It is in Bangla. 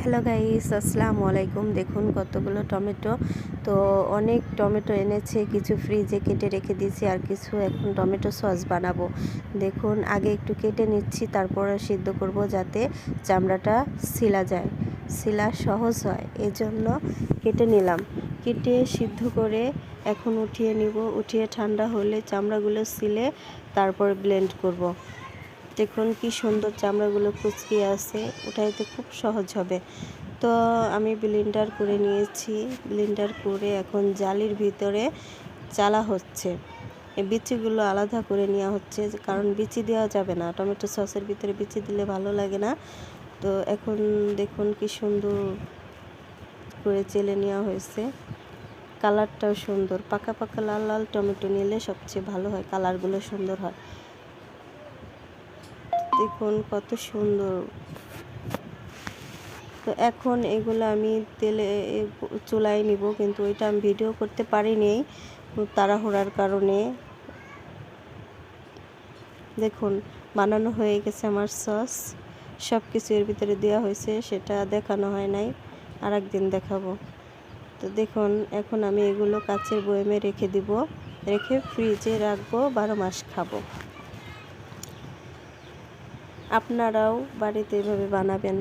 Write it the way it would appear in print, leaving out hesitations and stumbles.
হ্যালো গাইস, আসসালামু আলাইকুম। দেখুন কতগুলো টমেটো। তো অনেক টমেটো এনেছে, কিছু ফ্রিজে কেটে রেখে দিয়েছি, আর কিছু এখন টমেটো সস বানাবো। দেখুন আগে একটু কেটে নিচ্ছি, তারপরে সিদ্ধ করব যাতে চামড়াটা ছিলা যায়, ছিলা সহজ হয়, এই জন্য কেটে নিলাম। কেটে সিদ্ধ করে এখন উঠিয়ে নিব। উঠিয়ে ঠান্ডা হলে চামড়াগুলো ছিলে তারপর ব্লেন্ড করব। দেখুন কি সুন্দর চামড়াগুলো কুচকিয়ে আছে, উঠাইতে খুব সহজ হবে। তো আমি ব্লেন্ডার করে নিয়েছি। ব্লেন্ডার করে এখন জালির ভিতরে চালা হচ্ছে। এই বিচিগুলো আলাদা করে নেওয়া হচ্ছে, কারণ বিচি দেওয়া যাবে না, টমেটো সসের ভিতরে বিচি দিলে ভালো লাগে না। তো এখন দেখুন কি সুন্দর করে চেলে নেওয়া হয়েছে। কালারটাও সুন্দর, পাকা পাকা লাল লাল টমেটো নিলে সবচেয়ে ভালো হয়, কালারগুলো সুন্দর হয়। দেখুন কত সুন্দর। তো এখন এগুলো আমি তেলে চুলায় নিব, কিন্তু ওইটা আমি ভিডিও করতে পারিনি তাড়াহুড়ার কারণে। দেখুন বানানো হয়ে গেছে আমার সস, সব কিছু এর ভিতরে দেওয়া হয়েছে, সেটা দেখানো হয় নাই, আর একদিন দেখাবো। তো দেখুন এখন আমি এগুলো কাচের বয়ামে রেখে দিব, রেখে ফ্রিজে রাখবো, 12 মাস খাবো। আপনারাও বাড়িতে এভাবে বানাবেন।